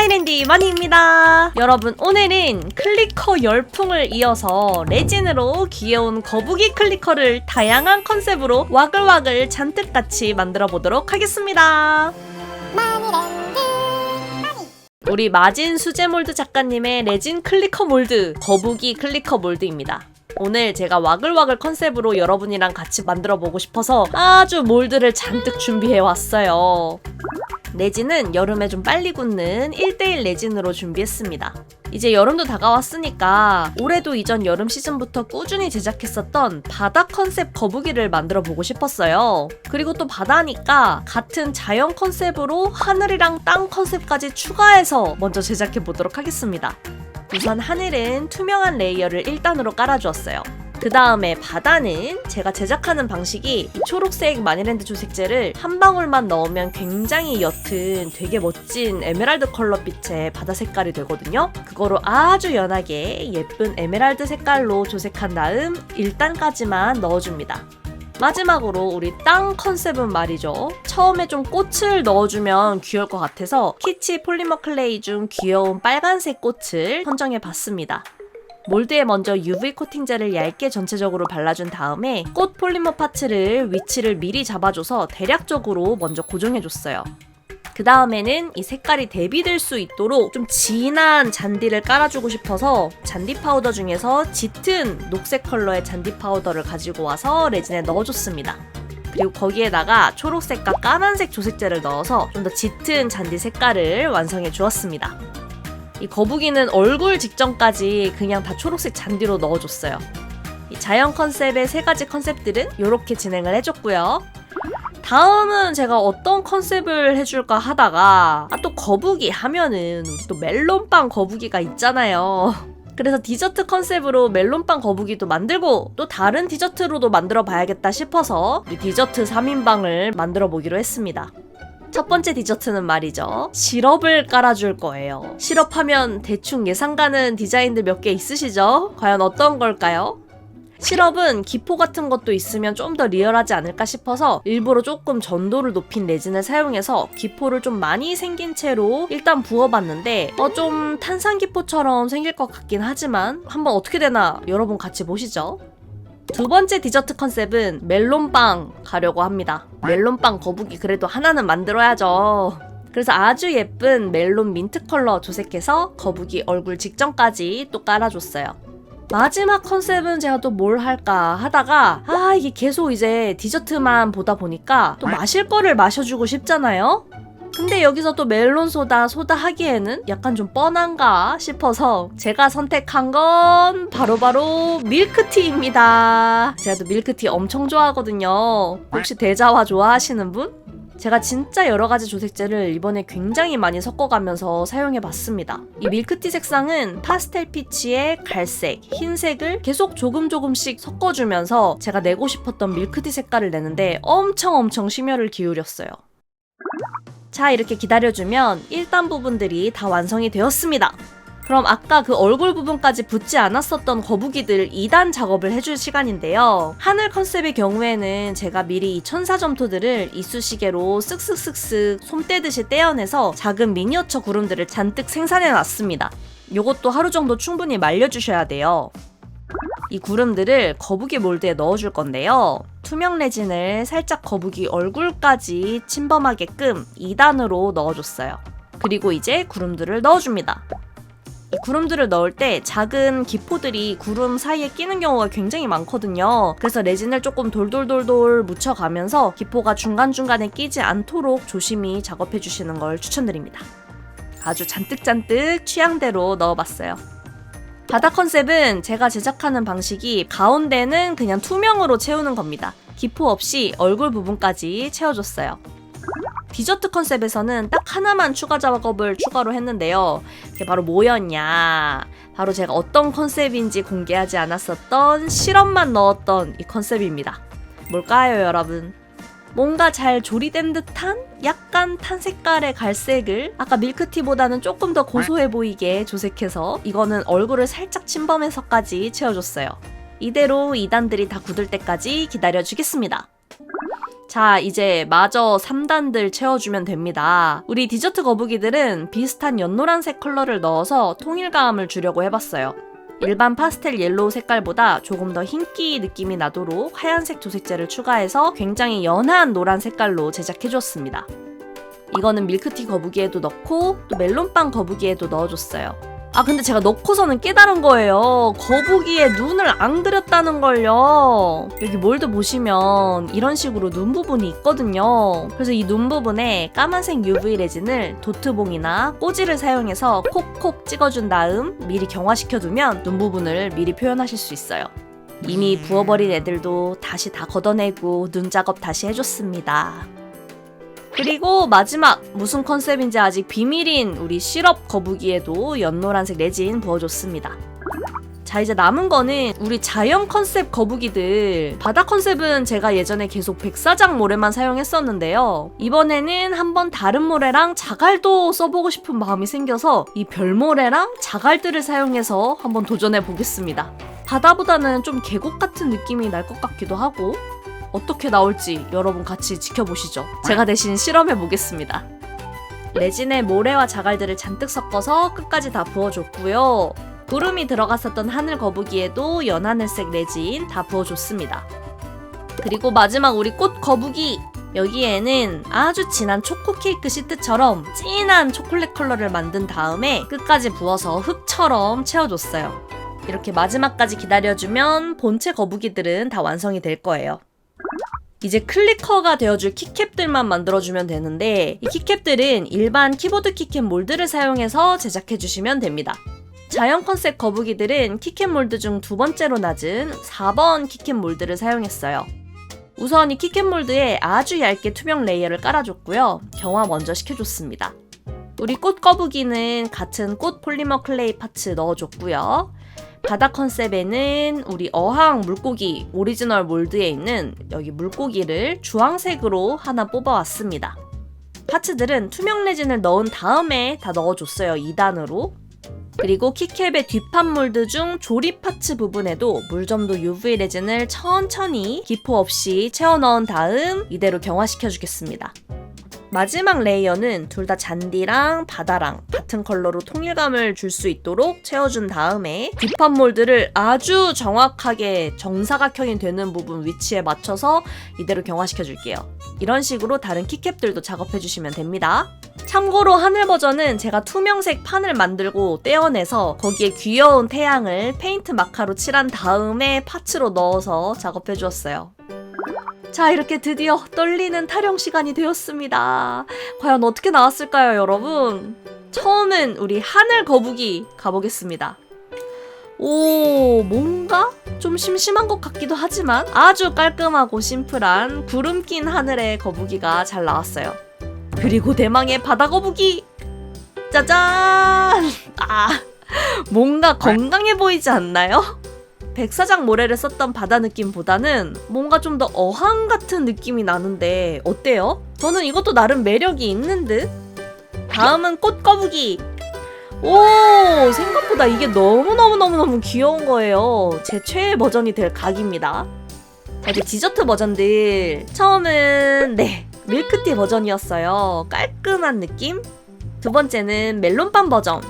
마니랜디 마니입니다. 여러분, 오늘은 클리커 열풍을 이어서 레진으로 귀여운 거북이 클리커를 다양한 컨셉으로 와글와글 잔뜩 같이 만들어 보도록 하겠습니다. 우리 마진 수제몰드 작가님의 레진 클리커 몰드, 거북이 클리커 몰드입니다. 오늘 제가 와글와글 컨셉으로 여러분이랑 같이 만들어보고 싶어서 아주 몰드를 잔뜩 준비해왔어요. 레진은 여름에 좀 빨리 굳는 1:1 레진으로 준비했습니다. 이제 여름도 다가왔으니까 올해도 이전 여름 시즌부터 꾸준히 제작했었던 바다 컨셉 거북이를 만들어보고 싶었어요. 그리고 또 바다니까 같은 자연 컨셉으로 하늘이랑 땅 컨셉까지 추가해서 먼저 제작해보도록 하겠습니다. 우선 하늘은 투명한 레이어를 1단으로 깔아주었어요. 그 다음에 바다는 제가 제작하는 방식이 이 초록색 마니랜드 조색제를 한 방울만 넣으면 굉장히 옅은 되게 멋진 에메랄드 컬러 빛의 바다 색깔이 되거든요. 그거로 아주 연하게 예쁜 에메랄드 색깔로 조색한 다음 1단까지만 넣어줍니다. 마지막으로 우리 땅 컨셉은 말이죠. 처음에 좀 꽃을 넣어주면 귀여울 것 같아서 키치 폴리머 클레이 중 귀여운 빨간색 꽃을 선정해봤습니다. 몰드에 먼저 UV 코팅제를 얇게 전체적으로 발라준 다음에 꽃 폴리머 파츠를 위치를 미리 잡아줘서 대략적으로 먼저 고정해줬어요. 그 다음에는 이 색깔이 대비될 수 있도록 좀 진한 잔디를 깔아주고 싶어서 잔디 파우더 중에서 짙은 녹색 컬러의 잔디 파우더를 가지고 와서 레진에 넣어줬습니다. 그리고 거기에다가 초록색과 까만색 조색제를 넣어서 좀 더 짙은 잔디 색깔을 완성해 주었습니다. 이 거북이는 얼굴 직전까지 그냥 다 초록색 잔디로 넣어줬어요. 이 자연 컨셉의 3가지 컨셉들은 이렇게 진행을 해줬고요. 다음은 제가 어떤 컨셉을 해줄까 하다가 또 거북이 하면은 우리 또 멜론빵 거북이가 있잖아요. 그래서 디저트 컨셉으로 멜론빵 거북이도 만들고 또 다른 디저트로도 만들어 봐야겠다 싶어서 우리 디저트 3인방을 만들어 보기로 했습니다. 첫 번째 디저트는 말이죠. 시럽을 깔아줄 거예요. 시럽하면 대충 예상가는 디자인들 몇 개 있으시죠? 과연 어떤 걸까요? 시럽은 기포 같은 것도 있으면 좀 더 리얼하지 않을까 싶어서 일부러 조금 전도를 높인 레진을 사용해서 기포를 좀 많이 생긴 채로 일단 부어봤는데 좀 탄산기포처럼 생길 것 같긴 하지만 한번 어떻게 되나 여러분 같이 보시죠. 두 번째 디저트 컨셉은 멜론빵 가려고 합니다. 멜론빵 거북이 그래도 하나는 만들어야죠. 그래서 아주 예쁜 멜론 민트 컬러 조색해서 거북이 얼굴 직전까지 또 깔아줬어요. 마지막 컨셉은 제가 또 뭘 할까 하다가 이게 계속 이제 디저트만 보다 보니까 또 마실 거를 마셔주고 싶잖아요? 근데 여기서 또 멜론 소다 하기에는 약간 좀 뻔한가 싶어서 제가 선택한 건 바로바로 밀크티입니다. 제가 또 밀크티 엄청 좋아하거든요. 혹시 대자화 좋아하시는 분? 제가 진짜 여러가지 조색제를 이번에 굉장히 많이 섞어가면서 사용해봤습니다. 이 밀크티 색상은 파스텔 피치에 갈색, 흰색을 계속 조금씩 섞어주면서 제가 내고 싶었던 밀크티 색깔을 내는데 엄청 심혈을 기울였어요. 자, 이렇게 기다려주면 1단 부분들이 다 완성이 되었습니다. 그럼 아까 그 얼굴 부분까지 붙지 않았었던 거북이들 2단 작업을 해줄 시간인데요. 하늘 컨셉의 경우에는 제가 미리 이 천사 점토들을 이쑤시개로 쓱쓱쓱쓱 솜떼듯이 떼어내서 작은 미니어처 구름들을 잔뜩 생산해놨습니다. 요것도 하루 정도 충분히 말려주셔야 돼요. 이 구름들을 거북이 몰드에 넣어줄 건데요. 투명 레진을 살짝 거북이 얼굴까지 침범하게끔 2단으로 넣어줬어요. 그리고 이제 구름들을 넣어줍니다. 이 구름들을 넣을 때 작은 기포들이 구름 사이에 끼는 경우가 굉장히 많거든요. 그래서 레진을 조금 돌돌 묻혀가면서 기포가 중간중간에 끼지 않도록 조심히 작업해 주시는 걸 추천드립니다. 아주 잔뜩 취향대로 넣어봤어요. 바다 컨셉은 제가 제작하는 방식이 가운데는 그냥 투명으로 채우는 겁니다. 기포 없이 얼굴 부분까지 채워줬어요. 디저트 컨셉에서는 딱 하나만 추가 작업을 추가로 했는데요. 그게 바로 뭐였냐? 바로 제가 어떤 컨셉인지 공개하지 않았었던 시럽만 넣었던 이 컨셉입니다. 뭘까요, 여러분? 뭔가 잘 조리된 듯한 약간 탄 색깔의 갈색을 아까 밀크티보다는 조금 더 고소해 보이게 조색해서 이거는 얼굴을 살짝 침범해서까지 채워줬어요. 이대로 2단들이 다 굳을 때까지 기다려주겠습니다. 자, 이제 마저 3단들 채워주면 됩니다. 우리 디저트 거북이들은 비슷한 연노란색 컬러를 넣어서 통일감을 주려고 해봤어요. 일반 파스텔 옐로우 색깔보다 조금 더 흰기 느낌이 나도록 하얀색 조색제를 추가해서 굉장히 연한 노란 색깔로 제작해줬습니다. 이거는 밀크티 거북이에도 넣고 또 멜론빵 거북이에도 넣어줬어요. 아, 근데 제가 넣고서는 깨달은 거예요. 거북이의 눈을 안 그렸다는 걸요. 여기 몰드 보시면 이런 식으로 눈 부분이 있거든요. 그래서 이 눈 부분에 까만색 UV 레진을 도트봉이나 꼬지를 사용해서 콕콕 찍어준 다음 미리 경화시켜두면 눈 부분을 미리 표현하실 수 있어요. 이미 부어버린 애들도 다시 다 걷어내고 눈 작업 다시 해줬습니다. 그리고 마지막 무슨 컨셉인지 아직 비밀인 우리 시럽 거북이에도 연노란색 레진 부어줬습니다. 자, 이제 남은 거는 우리 자연 컨셉 거북이들. 바다 컨셉은 제가 예전에 계속 백사장 모래만 사용했었는데요. 이번에는 한번 다른 모래랑 자갈도 써보고 싶은 마음이 생겨서 이 별모래랑 자갈들을 사용해서 한번 도전해 보겠습니다. 바다보다는 좀 계곡 같은 느낌이 날 것 같기도 하고 어떻게 나올지 여러분 같이 지켜보시죠. 제가 대신 실험해 보겠습니다. 레진에 모래와 자갈들을 잔뜩 섞어서 끝까지 다 부어줬고요. 구름이 들어갔었던 하늘 거북이에도 연하늘색 레진 다 부어줬습니다. 그리고 마지막 우리 꽃 거북이! 여기에는 아주 진한 초코 케이크 시트처럼 진한 초콜릿 컬러를 만든 다음에 끝까지 부어서 흙처럼 채워줬어요. 이렇게 마지막까지 기다려주면 본체 거북이들은 다 완성이 될 거예요. 이제 클리커가 되어줄 키캡들만 만들어주면 되는데 이 키캡들은 일반 키보드 키캡 몰드를 사용해서 제작해주시면 됩니다. 자연 컨셉 거북이들은 키캡 몰드 중 두 번째로 낮은 4번 키캡 몰드를 사용했어요. 우선 이 키캡 몰드에 아주 얇게 투명 레이어를 깔아줬고요. 경화 먼저 시켜줬습니다. 우리 꽃 거북이는 같은 꽃 폴리머 클레이 파츠 넣어줬고요. 바다 컨셉에는 우리 어항 물고기 오리지널 몰드에 있는 여기 물고기를 주황색으로 하나 뽑아왔습니다. 파츠들은 투명 레진을 넣은 다음에 다 넣어줬어요. 2단으로. 그리고 키캡의 뒷판 몰드 중 조립 파츠 부분에도 물점도 UV 레진을 천천히 기포 없이 채워 넣은 다음 이대로 경화시켜주겠습니다. 마지막 레이어는 둘 다 잔디랑 바다랑 같은 컬러로 통일감을 줄 수 있도록 채워준 다음에 뒷판 몰드를 아주 정확하게 정사각형이 되는 부분 위치에 맞춰서 이대로 경화시켜줄게요. 이런 식으로 다른 키캡들도 작업해주시면 됩니다. 참고로 하늘 버전은 제가 투명색 판을 만들고 떼어내서 거기에 귀여운 태양을 페인트 마카로 칠한 다음에 파츠로 넣어서 작업해주었어요. 자, 이렇게 드디어 떨리는 타령 시간이 되었습니다. 과연 어떻게 나왔을까요, 여러분? 처음은 우리 하늘 거북이 가보겠습니다. 오, 뭔가 좀 심심한 것 같기도 하지만 아주 깔끔하고 심플한 구름 낀 하늘의 거북이가 잘 나왔어요. 그리고 대망의 바다 거북이! 짜잔! 아, 뭔가 건강해 보이지 않나요? 백사장 모래를 썼던 바다 느낌보다는 뭔가 좀 더 어항 같은 느낌이 나는데 어때요? 저는 이것도 나름 매력이 있는 듯? 다음은 꽃거북이! 오, 생각보다 이게 너무너무 귀여운 거예요. 제 최애 버전이 될 각입니다. 자, 이제 디저트 버전들. 처음은 밀크티 버전이었어요. 깔끔한 느낌? 두 번째는 멜론빵 버전.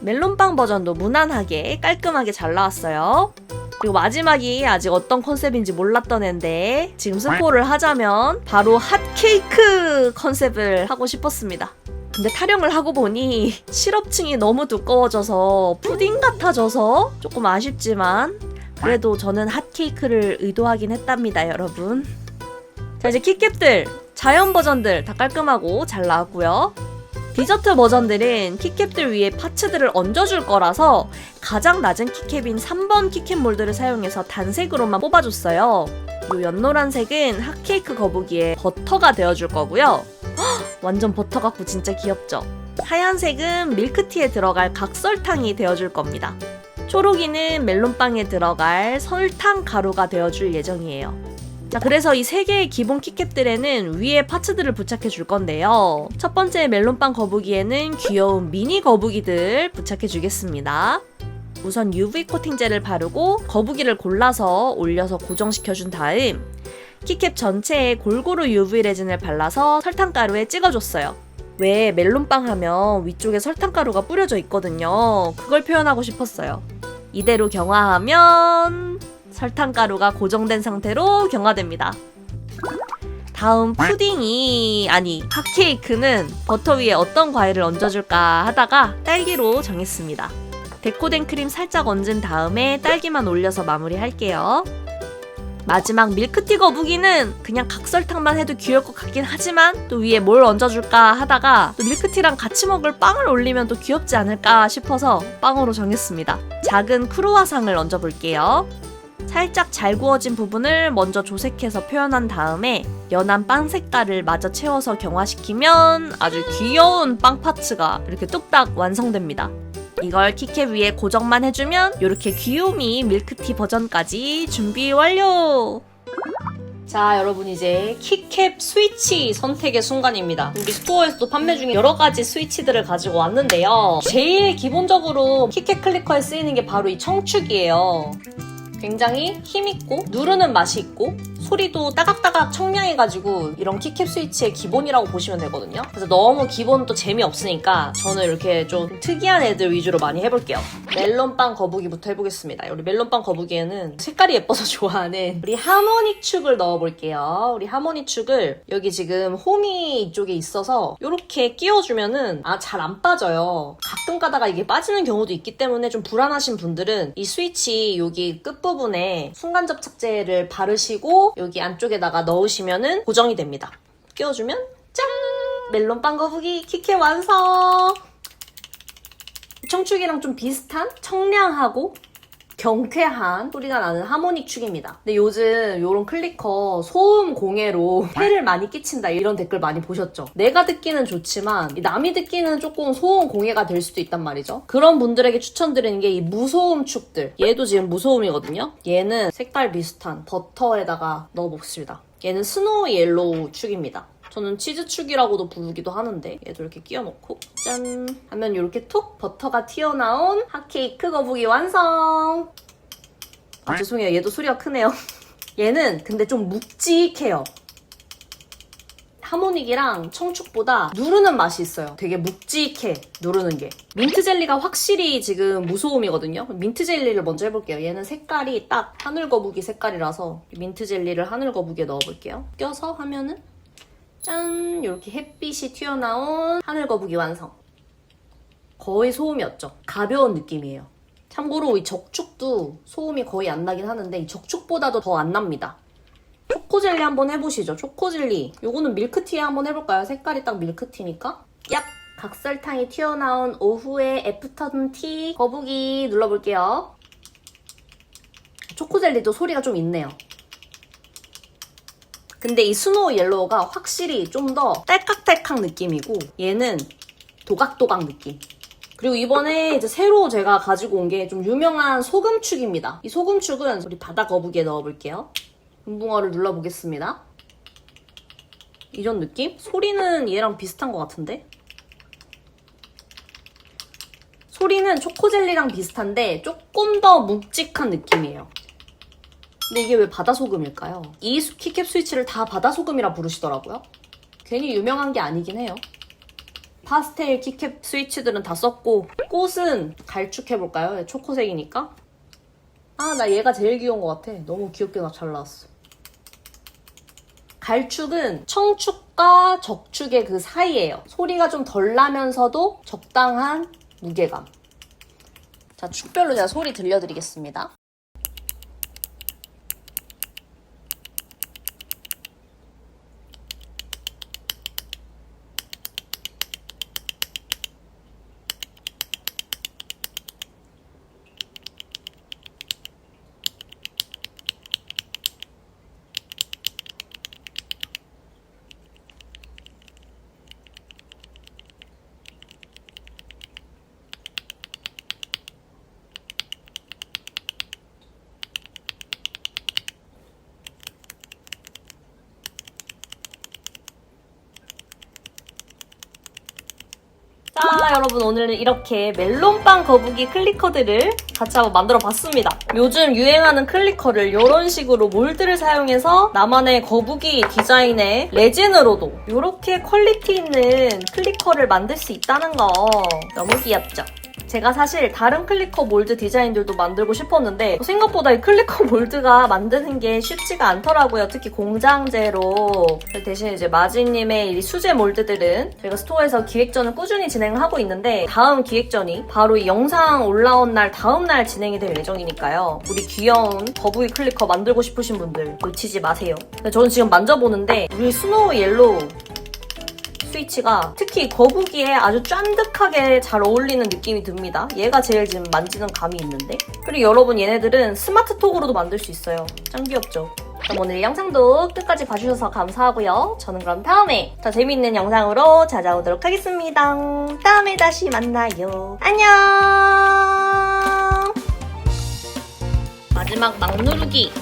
멜론빵 버전도 무난하게 깔끔하게 잘 나왔어요. 그리고 마지막이 아직 어떤 컨셉인지 몰랐던 앤데 지금 스포를 하자면 바로 핫케이크 컨셉을 하고 싶었습니다. 근데 타령을 하고 보니 시럽층이 너무 두꺼워져서 푸딩 같아져서 조금 아쉽지만 그래도 저는 핫케이크를 의도하긴 했답니다, 여러분. 자, 이제 키캡들 자연 버전들 다 깔끔하고 잘 나왔고요. 디저트 버전들은 키캡들 위에 파츠들을 얹어줄 거라서 가장 낮은 키캡인 3번 키캡 몰드를 사용해서 단색으로만 뽑아줬어요. 이 연노란색은 핫케이크 거북이의 버터가 되어줄 거고요. 완전 버터 같고 진짜 귀엽죠? 하얀색은 밀크티에 들어갈 각설탕이 되어줄 겁니다. 초록이는 멜론빵에 들어갈 설탕 가루가 되어줄 예정이에요. 자, 그래서 이 세 개의 기본 키캡들에는 위에 파츠들을 부착해 줄 건데요. 첫 번째 멜론빵 거북이에는 귀여운 미니 거북이들 부착해 주겠습니다. 우선 UV 코팅젤을 바르고 거북이를 골라서 올려서 고정시켜 준 다음 키캡 전체에 골고루 UV 레진을 발라서 설탕가루에 찍어줬어요. 왜 멜론빵 하면 위쪽에 설탕가루가 뿌려져 있거든요. 그걸 표현하고 싶었어요. 이대로 경화하면 설탕가루가 고정된 상태로 경화됩니다. 다음 핫케이크는 버터 위에 어떤 과일을 얹어줄까 하다가 딸기로 정했습니다. 데코된 크림 살짝 얹은 다음에 딸기만 올려서 마무리할게요. 마지막 밀크티 거북이는 그냥 각설탕만 해도 귀여울 것 같긴 하지만 또 위에 뭘 얹어줄까 하다가 또 밀크티랑 같이 먹을 빵을 올리면 또 귀엽지 않을까 싶어서 빵으로 정했습니다. 작은 크루아상을 얹어볼게요. 살짝 잘 구워진 부분을 먼저 조색해서 표현한 다음에 연한 빵 색깔을 마저 채워서 경화시키면 아주 귀여운 빵 파츠가 이렇게 뚝딱 완성됩니다. 이걸 키캡 위에 고정만 해주면 이렇게 귀요미 밀크티 버전까지 준비 완료! 자, 여러분 이제 키캡 스위치 선택의 순간입니다. 우리 스토어에서도 판매 중인 여러 가지 스위치들을 가지고 왔는데요. 제일 기본적으로 키캡 클리커에 쓰이는 게 바로 이 청축이에요. 굉장히 힘있고 누르는 맛이 있고 소리도 따각따각 청량해가지고 이런 키캡 스위치의 기본이라고 보시면 되거든요. 그래서 너무 기본 또 재미없으니까 저는 이렇게 좀 특이한 애들 위주로 많이 해볼게요. 멜론빵 거북이부터 해보겠습니다. 우리 멜론빵 거북이에는 색깔이 예뻐서 좋아하는 우리 하모니 축을 넣어볼게요. 우리 하모니 축을 여기 지금 홈이 이쪽에 있어서 이렇게 끼워주면은 잘 안 빠져요. 가끔 가다가 이게 빠지는 경우도 있기 때문에 좀 불안하신 분들은 이 스위치 여기 끝부분에 순간 접착제를 바르시고 여기 안쪽에다가 넣으시면은 고정이 됩니다. 끼워주면 짠! 멜론빵 거북이 키캡 완성! 청축이랑 좀 비슷한 청량하고 경쾌한 소리가 나는 하모닉 축입니다. 근데 요즘 요런 클리커 소음 공해로 해를 많이 끼친다 이런 댓글 많이 보셨죠? 내가 듣기는 좋지만 남이 듣기는 조금 소음 공해가 될 수도 있단 말이죠. 그런 분들에게 추천드리는 게 이 무소음 축들. 얘도 지금 무소음이거든요. 얘는 색깔 비슷한 버터에다가 넣어봅시다. 얘는 스노우 옐로우 축입니다. 저는 치즈축이라고도 부르기도 하는데 얘도 이렇게 끼워놓고 짠 하면 이렇게 툭 버터가 튀어나온 핫케이크 거북이 완성! 죄송해요. 얘도 소리가 크네요. 얘는 근데 좀 묵직해요. 하모닉이랑 청축보다 누르는 맛이 있어요. 되게 묵직해, 누르는 게. 민트 젤리가 확실히 지금 무소음이거든요. 민트 젤리를 먼저 해볼게요. 얘는 색깔이 딱 하늘 거북이 색깔이라서 민트 젤리를 하늘 거북이에 넣어볼게요. 껴서 하면은 짠! 이렇게 햇빛이 튀어나온 하늘 거북이 완성. 거의 소음이 없죠. 가벼운 느낌이에요. 참고로 이 적축도 소음이 거의 안 나긴 하는데 이 적축보다도 더 안 납니다. 초코젤리 한번 해보시죠. 초코젤리. 요거는 밀크티에 한번 해볼까요? 색깔이 딱 밀크티니까. 얍! 각설탕이 튀어나온 오후의 애프터눈 티 거북이 눌러볼게요. 초코젤리도 소리가 좀 있네요. 근데 이 스노우 옐로우가 확실히 좀 더 딸깍딸깍 느낌이고 얘는 도각도각 느낌. 그리고 이번에 이제 새로 제가 가지고 온 게 좀 유명한 소금축입니다. 이 소금축은 우리 바다 거북이에 넣어볼게요. 금붕어를 눌러보겠습니다. 이런 느낌? 소리는 얘랑 비슷한 것 같은데? 소리는 초코젤리랑 비슷한데 조금 더 묵직한 느낌이에요. 근데 이게 왜 바다소금일까요? 이 키캡 스위치를 다 바다소금이라 부르시더라고요. 괜히 유명한 게 아니긴 해요. 파스텔 키캡 스위치들은 다 썼고 꽃은 갈축해볼까요? 초코색이니까. 나 얘가 제일 귀여운 것 같아. 너무 귀엽게 잘 나왔어. 갈축은 청축과 적축의 그 사이예요. 소리가 좀 덜 나면서도 적당한 무게감. 자, 축별로 제가 소리 들려드리겠습니다. 여러분, 오늘은 이렇게 멜론빵 거북이 클리커들을 같이 한번 만들어 봤습니다. 요즘 유행하는 클리커를 이런 식으로 몰드를 사용해서 나만의 거북이 디자인의 레진으로도 이렇게 퀄리티 있는 클리커를 만들 수 있다는 거 너무 귀엽죠? 제가 사실 다른 클리커 몰드 디자인들도 만들고 싶었는데 생각보다 이 클리커 몰드가 만드는 게 쉽지가 않더라고요. 특히 공장제로. 대신 이제 마지님의 이 수제 몰드들은 저희가 스토어에서 기획전을 꾸준히 진행을 하고 있는데 다음 기획전이 바로 이 영상 올라온 날 다음 날 진행이 될 예정이니까요. 우리 귀여운 거북이 클리커 만들고 싶으신 분들 놓치지 마세요. 근데 저는 지금 만져보는데 우리 스노우 옐로우 스위치가 특히 거북이에 아주 쫀득하게 잘 어울리는 느낌이 듭니다. 얘가 제일 지금 만지는 감이 있는데. 그리고 여러분 얘네들은 스마트톡으로도 만들 수 있어요. 짱 귀엽죠? 그럼 오늘 영상도 끝까지 봐주셔서 감사하고요. 저는 그럼 다음에 더 재미있는 영상으로 찾아오도록 하겠습니다. 다음에 다시 만나요. 안녕! 마지막 막 누르기.